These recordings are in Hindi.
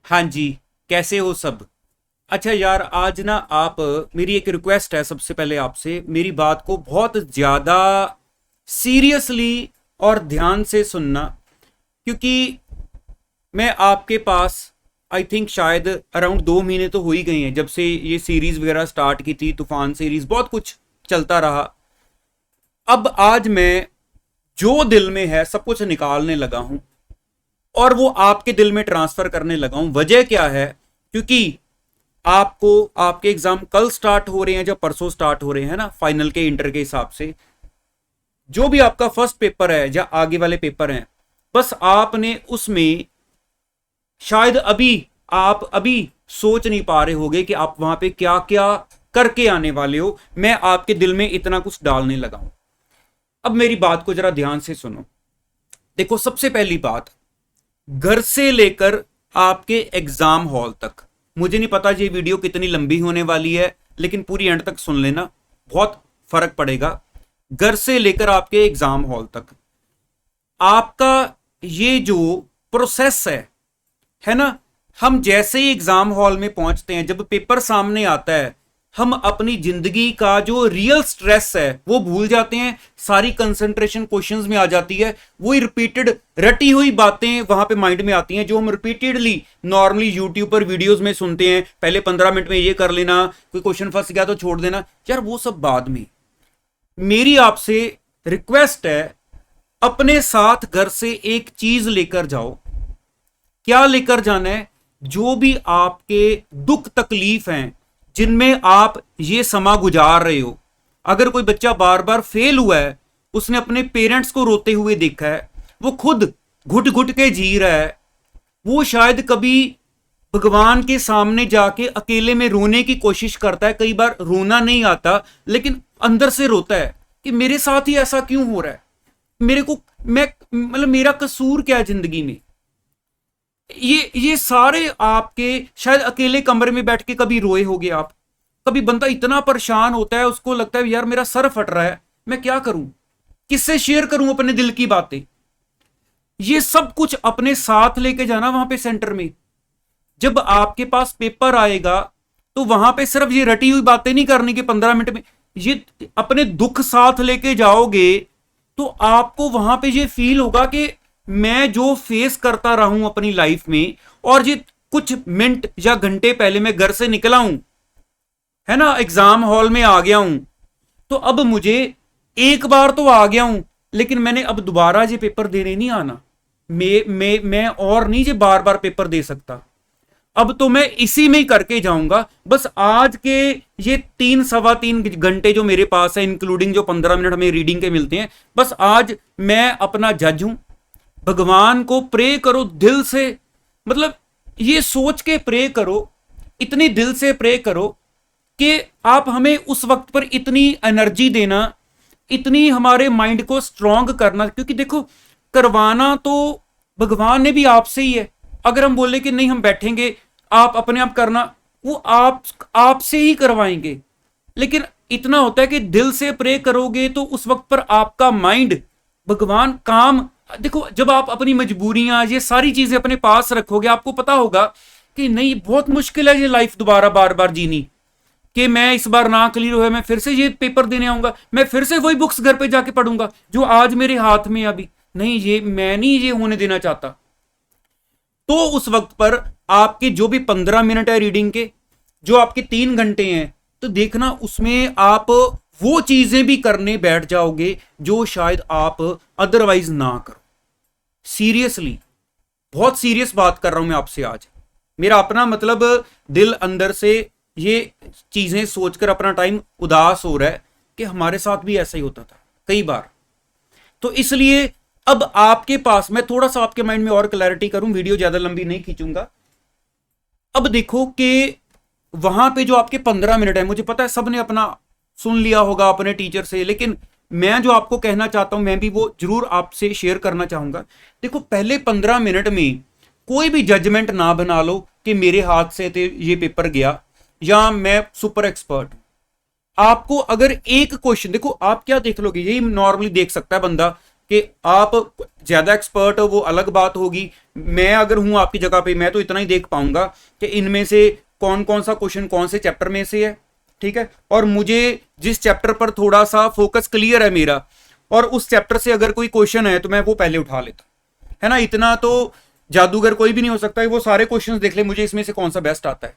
हाँ जी, कैसे हो सब? अच्छा यार, आज ना आप मेरी एक रिक्वेस्ट है सबसे पहले आपसे, मेरी बात को बहुत ज़्यादा सीरियसली और ध्यान से सुनना, क्योंकि मैं आपके पास आई थिंक शायद अराउंड 2 महीने तो हो ही गए हैं जब से ये सीरीज़ वगैरह स्टार्ट की थी, तूफान सीरीज़ बहुत कुछ चलता रहा। अब आज मैं जो दिल में है सब कुछ निकालने लगा हूं और वो आपके दिल में ट्रांसफ़र करने लगा हूं। वजह क्या है? क्योंकि आपको आपके एग्जाम कल स्टार्ट हो रहे हैं, जब परसों स्टार्ट हो रहे हैं ना, फाइनल के इंटर के हिसाब से। जो भी आपका फर्स्ट पेपर है या आगे वाले पेपर हैं, बस आपने उसमें शायद आप अभी सोच नहीं पा रहे होगे कि आप वहां पे क्या क्या करके आने वाले हो। मैं आपके दिल में इतना कुछ डालने लगा हूं। अब मेरी बात को जरा ध्यान से सुनो। देखो, सबसे पहली बात, घर से लेकर आपके एग्जाम हॉल तक, मुझे नहीं पता ये वीडियो कितनी लंबी होने वाली है, लेकिन पूरी एंड तक सुन लेना, बहुत फर्क पड़ेगा। घर से लेकर आपके एग्जाम हॉल तक आपका ये जो प्रोसेस है ना, हम जैसे ही एग्जाम हॉल में पहुंचते हैं, जब पेपर सामने आता है, हम अपनी जिंदगी का जो रियल स्ट्रेस है वो भूल जाते हैं। सारी कंसंट्रेशन क्वेश्चंस में आ जाती है। वही रिपीटेड रटी हुई बातें वहां पे माइंड में आती हैं, जो हम रिपीटेडली नॉर्मली यूट्यूब पर वीडियोस में सुनते हैं। पहले 15 मिनट में ये कर लेना, कोई क्वेश्चन फंस गया तो छोड़ देना, यार वो सब बाद में। मेरी आपसे रिक्वेस्ट है, अपने साथ घर से एक चीज लेकर जाओ। क्या लेकर जाना है? जो भी आपके दुख तकलीफ हैं, जिनमें आप ये समा गुजार रहे हो। अगर कोई बच्चा बार बार फेल हुआ है, उसने अपने पेरेंट्स को रोते हुए देखा है, वो खुद घुट घुट के जी रहा है, वो शायद कभी भगवान के सामने जाके अकेले में रोने की कोशिश करता है। कई बार रोना नहीं आता, लेकिन अंदर से रोता है कि मेरे साथ ही ऐसा क्यों हो रहा है, मेरे को मैं मतलब मेरा कसूर क्या है जिंदगी में। ये सारे आपके शायद अकेले कमरे में बैठ के कभी रोए होगे आप। कभी बंदा इतना परेशान होता है, उसको लगता है यार मेरा सर फट रहा है, मैं क्या करूं, किससे शेयर करूं अपने दिल की बातें। ये सब कुछ अपने साथ लेके जाना वहां पे सेंटर में। जब आपके पास पेपर आएगा तो वहां पे सिर्फ ये रटी हुई बातें नहीं करनी कि 15 मिनट में, ये अपने दुख साथ लेके जाओगे तो आपको वहां पे ये फील होगा कि मैं जो फेस करता रहा हूं अपनी लाइफ में, और ये कुछ मिनट या घंटे पहले मैं घर से निकला हूं, है ना, एग्जाम हॉल में आ गया हूं, तो अब मुझे एक बार तो आ गया हूं, लेकिन मैंने अब दोबारा ये पेपर देने नहीं आना। मैं और नहीं ये बार बार पेपर दे सकता। अब तो मैं इसी में ही करके जाऊंगा। बस आज के ये 3 सवा 3 घंटे जो मेरे पास है, इंक्लूडिंग जो 15 मिनट हमें रीडिंग के मिलते हैं, बस आज मैं अपना जज हूं। भगवान को प्रे करो दिल से, मतलब ये सोच के प्रे करो, इतनी दिल से प्रे करो कि आप हमें उस वक्त पर इतनी एनर्जी देना, इतनी हमारे माइंड को स्ट्रांग करना। क्योंकि देखो, करवाना तो भगवान ने भी आपसे ही है। अगर हम बोले कि नहीं हम बैठेंगे, आप अपने आप करना, वो आपसे ही करवाएंगे। लेकिन इतना होता है कि दिल से प्रे करोगे तो उस वक्त पर आपका माइंड, भगवान काम। देखो, जब आप अपनी मजबूरियां ये सारी चीजें अपने पास रखोगे, आपको पता होगा कि नहीं बहुत मुश्किल है ये लाइफ दोबारा बार बार जीनी, कि मैं इस बार ना क्लियर हुआ, मैं फिर से ये पेपर देने आऊंगा, मैं फिर से वही बुक्स घर पे जाके पढ़ूंगा जो आज मेरे हाथ में अभी नहीं, ये मैं नहीं ये होने देना चाहता। तो उस वक्त पर आपके जो भी 15 मिनट है रीडिंग के, जो आपके 3 घंटे हैं, तो देखना उसमें आप वो चीजें भी करने बैठ जाओगे जो शायद आप अदरवाइज ना करो। सीरियसली, बहुत सीरियस बात कर रहा हूं मैं आपसे आज। मेरा अपना मतलब दिल अंदर से ये चीजें सोचकर अपना टाइम उदास हो रहा है कि हमारे साथ भी ऐसा ही होता था कई बार। तो इसलिए अब आपके पास, मैं थोड़ा सा आपके माइंड में और क्लैरिटी करूं, वीडियो ज्यादा लंबी नहीं खींचूंगा। अब देखो कि वहां पे जो आपके 15 मिनट है, मुझे पता है सबने अपना सुन लिया होगा अपने टीचर से, लेकिन मैं जो आपको कहना चाहता हूं, मैं भी वो जरूर आपसे शेयर करना चाहूंगा। देखो, पहले 15 मिनट में कोई भी जजमेंट ना बना लो कि मेरे हाथ से ये पेपर गया या मैं सुपर एक्सपर्ट। आपको अगर एक क्वेश्चन, देखो आप क्या देख लोगे, यही नॉर्मली देख सकता है बंदा कि आप ज्यादा एक्सपर्ट हो वो अलग बात होगी, मैं अगर हूं आपकी जगह पे मैं तो इतना ही देख पाऊंगा कि इनमें से कौन कौन सा क्वेश्चन कौन से चैप्टर में से है, ठीक है, और मुझे जिस चैप्टर पर थोड़ा सा फोकस क्लियर है मेरा और उस चैप्टर से अगर कोई क्वेश्चन है तो मैं वो पहले उठा लेता, है ना। इतना तो जादूगर कोई भी नहीं हो सकता है वो सारे क्वेश्चंस देख ले मुझे इसमें से कौन सा बेस्ट आता है।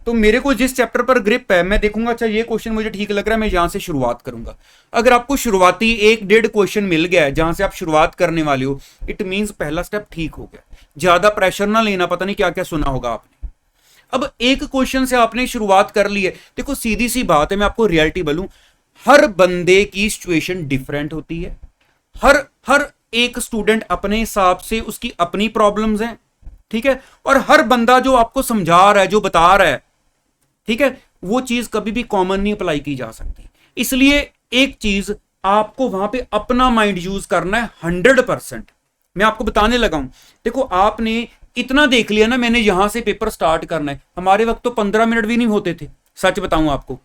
तो मेरे को जिस चैप्टर पर ग्रिप है मैं देखूंगा अच्छा ये क्वेश्चन मुझे ठीक लग रहा है, मैं यहां से शुरुआत करूंगा। अगर आपको शुरुआती 1-1.5 क्वेश्चन मिल गया है जहां से आप शुरुआत करने वाले हो, इट मींस पहला स्टेप ठीक हो गया। ज्यादा प्रेशर ना लेना, पता नहीं क्या क्या सुना होगा आपने। अब एक क्वेश्चन से आपने शुरुआत कर ली है, देखो सीधी सी बात है, मैं आपको रियलिटी बोलूं, हर बंदे की सिचुएशन डिफरेंट होती है। हर हर एक स्टूडेंट अपने हिसाब से उसकी अपनी प्रॉब्लम्स हैं, ठीक है, और हर बंदा जो आपको समझा रहा है जो बता रहा है, ठीक है, वो चीज कभी भी कॉमन नहीं अप्लाई की जा सकती। इसलिए एक चीज आपको वहां पे अपना माइंड यूज करना है 100%। मैं आपको बताने लगा हूं, देखो आपने इतना देख लिया ना, मैंने यहां से पेपर स्टार्ट करना है, हमारे वक्त तो 15 मिनट भी नहीं होते थे, सच बताऊं आपको,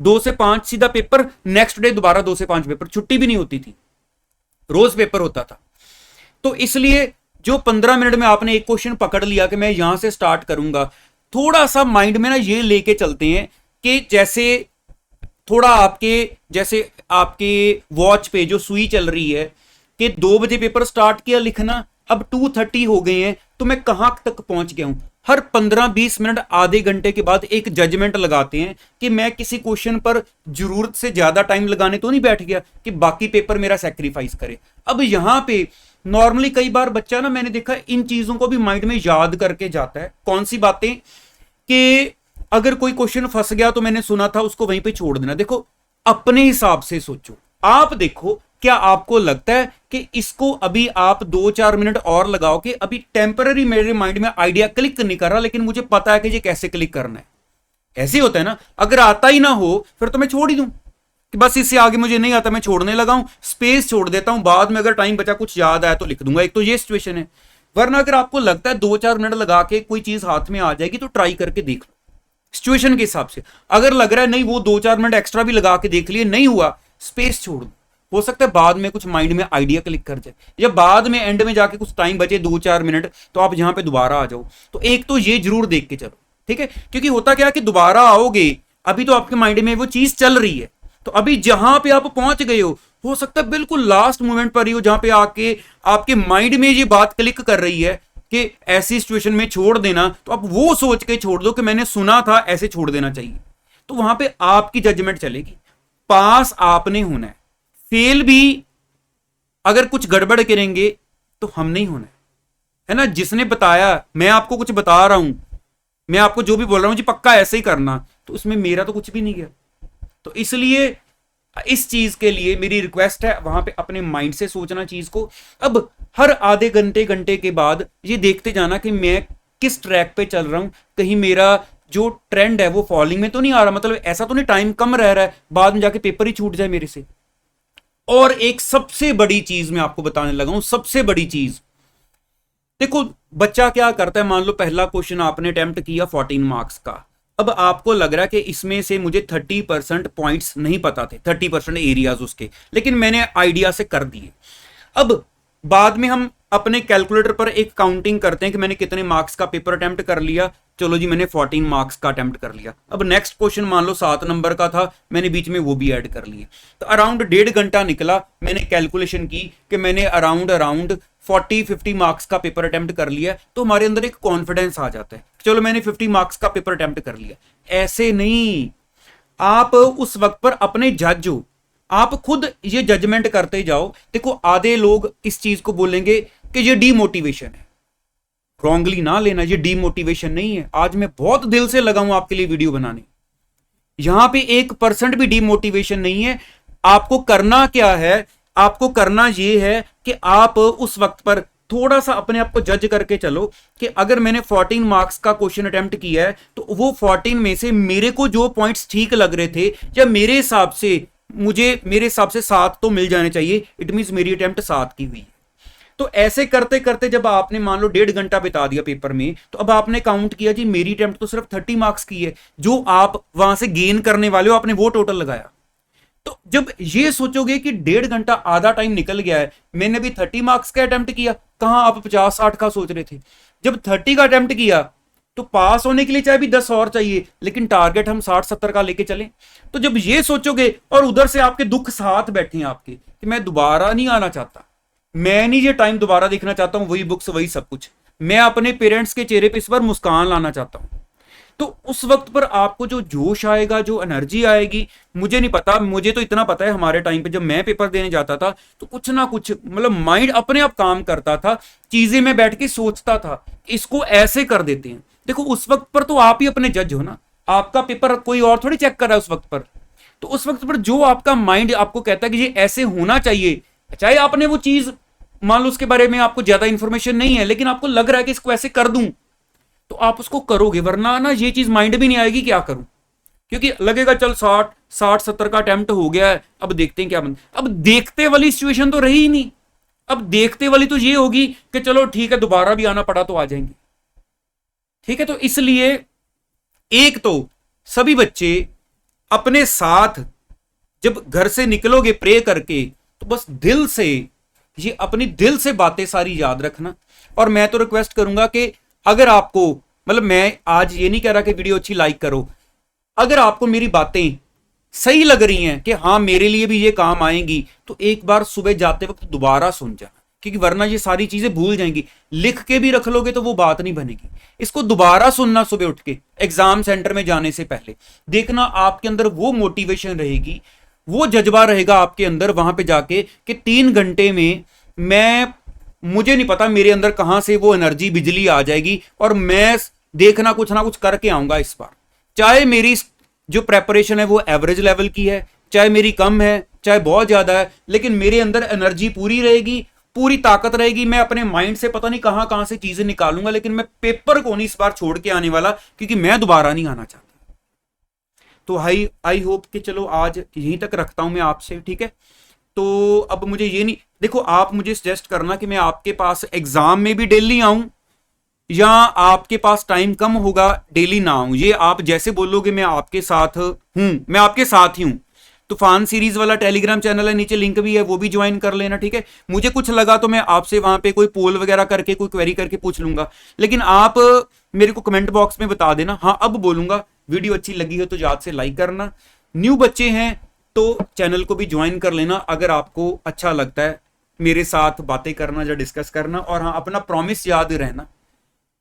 2 से 5 सीधा पेपर, नेक्स्ट डे दोबारा 2 से 5 पेपर, छुट्टी भी नहीं होती थी, रोज पेपर होता था। तो इसलिए जो 15 मिनट में आपने एक क्वेश्चन पकड़ लिया कि मैं यहां से स्टार्ट करूंगा, थोड़ा सा माइंड में ना ये लेके चलते हैं कि जैसे थोड़ा आपके जैसे आपके वॉच पे जो सुई चल रही है कि 2 बजे पेपर स्टार्ट किया लिखना, अब 2:30 हो गए हैं तो मैं कहां तक पहुंच गया हूं। हर 15-20 मिनट आधे घंटे के बाद एक जजमेंट लगाते हैं कि मैं किसी क्वेश्चन पर जरूरत से ज्यादा टाइम लगाने तो नहीं बैठ गया कि बाकी पेपर मेरा सैक्रिफाइस करे। अब यहां पे नॉर्मली कई बार बच्चा ना, मैंने देखा इन चीजों को भी माइंड में याद करके जाता है। कौन सी बातें? कि अगर कोई क्वेश्चन फंस गया तो मैंने सुना था उसको वहीं पे छोड़ देना। देखो अपने हिसाब से सोचो, आप देखो क्या आपको लगता है कि इसको अभी आप 2-4 मिनट और लगाओ कि अभी टेम्पररी मेरे माइंड में आइडिया क्लिक नहीं कर रहा, लेकिन मुझे पता है कि ये कैसे क्लिक करना है। ऐसे होता है ना, अगर आता ही ना हो फिर तो मैं छोड़ ही दूं कि बस इससे आगे मुझे नहीं आता, मैं छोड़ने लगा हूं, स्पेस छोड़ देता हूं, बाद में अगर टाइम बचा कुछ याद आया तो लिख दूंगा। एक तो ये सिचुएशन है। वरना अगर आपको लगता है 2-4 मिनट लगा के कोई चीज हाथ में आ जाएगी तो ट्राई करके देख लो सिचुएशन के हिसाब से। अगर लग रहा है नहीं, वो 2-4 मिनट एक्स्ट्रा भी लगा के देख लिए, नहीं हुआ, स्पेस छोड़ दो। हो सकता है बाद में कुछ माइंड में आइडिया क्लिक कर जाए, या बाद में एंड में जाके कुछ टाइम बचे 2-4 मिनट तो आप यहां पे दोबारा आ जाओ। तो एक तो ये जरूर देख के चलो, ठीक है, क्योंकि होता क्या है कि दोबारा आओगे, अभी तो आपके माइंड में वो चीज चल रही है, तो अभी जहां पे आप पहुंच गए हो सकता है बिल्कुल लास्ट मोमेंट पर ही हो जहां पे आके आपके माइंड में ये बात क्लिक कर रही है कि ऐसी सिचुएशन में छोड़ देना, तो आप वो सोच के छोड़ दो कि मैंने सुना था ऐसे छोड़ देना चाहिए। तो वहां पे आपकी जजमेंट चलेगी। पास आपने होना है, फेल भी अगर कुछ गड़बड़ करेंगे तो हम नहीं होना है ना। जिसने बताया, मैं आपको कुछ बता रहा हूं, मैं आपको जो भी बोल रहा हूं जी पक्का ऐसे ही करना, तो उसमें मेरा तो कुछ भी नहीं गया। तो इसलिए इस चीज के लिए मेरी रिक्वेस्ट है वहां पे अपने माइंड से सोचना चीज को। अब हर आधे घंटे के बाद ये देखते जाना कि मैं किस ट्रैक पे चल रहा हूं, कहीं मेरा जो ट्रेंड है वो फॉलिंग में तो नहीं आ रहा, मतलब ऐसा तो नहीं टाइम कम रह रहा है बाद में जाके पेपर ही छूट जाए मेरे से। और एक सबसे बड़ी चीज मैं आपको बताने लगा हूं, सबसे बड़ी चीज, देखो बच्चा क्या करता है, मान लो पहला क्वेश्चन आपने अटेम्प्ट किया 14 मार्क्स का, अब आपको लग रहा है कि इसमें से मुझे 30% पॉइंट्स नहीं पता थे, 30% एरियाज उसके, लेकिन मैंने आइडिया से कर दिए। अब बाद में हम अपने कैलकुलेटर पर एक काउंटिंग करते हैं कि मैंने कितने मार्क्स का पेपर अटेम्प्ट कर लिया, चलो जी मैंने 14 मार्क्स का अटेम्प्ट कर लिया। अब नेक्स्ट क्वेश्चन मान लो 7 नंबर का था, मैंने बीच में वो भी ऐड कर लिया, तो अराउंड 1.5 घंटा निकला, मैंने कैलकुलेशन की कि मैंने अराउंड 40-50 मार्क्स का पेपर अटेम्प्ट कर लिया। तो हमारे अंदर एक कॉन्फिडेंस आ जाता है, चलो मैंने 50 मार्क्स का पेपर अटेम्प्ट कर लिया। ऐसे नहीं, आप उस वक्त पर अपने जज हो, आप खुद ये जजमेंट करते जाओ। देखो आधे लोग इस चीज को बोलेंगे कि ये डीमोटिवेशन है, रॉन्गली ना लेना, ये डीमोटिवेशन नहीं है। आज मैं बहुत दिल से लगा हूं आपके लिए वीडियो बनाने, यहां पे 1% भी डीमोटिवेशन नहीं है। आपको करना क्या है, आपको करना यह है कि आप उस वक्त पर थोड़ा सा अपने आप को जज करके चलो कि अगर मैंने 14 मार्क्स का क्वेश्चन अटेम्प्ट किया है तो वो 14 में से मेरे को जो पॉइंट्स ठीक लग रहे थे, या मेरे हिसाब से 7 तो मिल जाने चाहिए, इट मींस मेरी अटेम्प्ट 7 की हुई है। तो ऐसे करते करते जब आपने मान लो 1.5 घंटा बिता दिया पेपर में, तो अब आपने काउंट किया जी मेरी अटेम्प्ट तो सिर्फ 30 मार्क्स की है, जो आप वहां से गेन करने वाले हो आपने वो टोटल लगाया। तो जब ये सोचोगे कि 1.5 घंटा आधा टाइम निकल गया है, मैंने भी 30 मार्क्स का अटेम्प्ट किया, कहां आप 50-60 का सोच रहे थे। जब 30 का अटेम्प्ट किया तो पास होने के लिए चाहे भी 10 और चाहिए, लेकिन टारगेट हम 60-70 का लेके चले। तो जब ये सोचोगे और उधर से आपके दुख साथ बैठे हैं आपके कि मैं दोबारा नहीं आना चाहता, मैं नहीं ये टाइम दोबारा देखना चाहता हूं, वही बुक्स वही सब कुछ, मैं अपने पेरेंट्स के चेहरे पे इस बार मुस्कान लाना चाहता हूं, तो उस वक्त पर आपको जो जोश आएगा, जो एनर्जी आएगी, मुझे नहीं पता, मुझे तो इतना पता है हमारे टाइम पे जब मैं पेपर देने जाता था तो कुछ ना कुछ मतलब माइंड अपने आप काम करता था, चीजें मैं बैठ के सोचता था इसको ऐसे कर देते हैं। देखो उस वक्त पर तो आप ही अपने जज हो ना, आपका पेपर कोई और थोड़ी चेक कर रहा है उस वक्त पर। तो उस वक्त पर जो आपका माइंड आपको कहता है कि ये ऐसे होना चाहिए, चाहे आपने वो चीज मान लो उसके बारे में आपको ज्यादा इंफॉर्मेशन नहीं है, लेकिन आपको लग रहा है कि इसको ऐसे कर दूं, तो आप उसको करोगे, वरना ना ये चीज माइंड भी नहीं आएगी क्या करूं, क्योंकि लगेगा चल 60-70 का अटेम्प्ट हो गया है, अब देखते हैं क्या बनता। अब देखते वाली सिचुएशन तो रही ही नहीं, अब देखते वाली तो ये होगी कि चलो ठीक है दोबारा भी आना पड़ा तो आ जाएंगे। ठीक है, तो इसलिए एक तो सभी बच्चे अपने साथ जब घर से निकलोगे प्रे करके, तो बस दिल से ये अपनी दिल से बातें सारी याद रखना। और मैं तो रिक्वेस्ट करूंगा कि अगर आपको मतलब मैं आज ये नहीं कह रहा कि वीडियो अच्छी लाइक करो, अगर आपको मेरी बातें सही लग रही हैं कि हाँ मेरे लिए भी ये काम आएंगी, तो एक बार सुबह जाते वक्त दोबारा सुन जाना, क्योंकि वरना ये सारी चीजें भूल जाएंगी। लिख के भी रख लोगे तो वो बात नहीं बनेगी, इसको दोबारा सुनना सुबह उठ के एग्जाम सेंटर में जाने से पहले, देखना आपके अंदर वो मोटिवेशन रहेगी, वो जज्बा रहेगा आपके अंदर वहां पे जाके कि 3 घंटे में मुझे नहीं पता मेरे अंदर कहां से वो एनर्जी बिजली आ जाएगी और मैं देखना कुछ ना कुछ करके आऊंगा इस बार। चाहे मेरी जो प्रेपरेशन है वो एवरेज लेवल की है, चाहे मेरी कम है, चाहे बहुत ज्यादा है, लेकिन मेरे अंदर एनर्जी पूरी रहेगी, पूरी ताकत रहेगी। मैं अपने माइंड से पता नहीं कहां कहां से चीजें निकालूंगा, लेकिन मैं पेपर को नहीं इस बार छोड़ के आने वाला, क्योंकि मैं दोबारा नहीं आना चाहता। तो आई होप कि चलो आज यहीं तक रखता हूं मैं आपसे, ठीक है। तो अब मुझे ये नहीं, देखो आप मुझे सजेस्ट करना कि मैं आपके पास एग्जाम में भी डेली आऊं या आपके पास टाइम कम होगा डेली ना आऊं, ये आप जैसे बोलोगे मैं आपके साथ हूं, मैं आपके साथ ही हूं। तूफान सीरीज वाला टेलीग्राम चैनल है, नीचे लिंक भी है, वो भी ज्वाइन कर लेना, ठीक है। मुझे कुछ लगा तो मैं आपसे वहां पे कोई पोल वगैरह करके कोई क्वेरी करके पूछ लूंगा, लेकिन आप मेरे को कमेंट बॉक्स में बता देना। हाँ अब बोलूंगा, वीडियो अच्छी लगी हो तो याद से लाइक करना, न्यू बच्चे हैं तो चैनल को भी ज्वाइन कर लेना अगर आपको अच्छा लगता है मेरे साथ बातें करना या डिस्कस करना। और हाँ अपना प्रॉमिस याद रहना,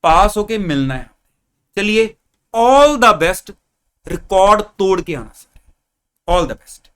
पास होके मिलना है। चलिए ऑल द बेस्ट, रिकॉर्ड तोड़ के आना सर, ऑल द बेस्ट।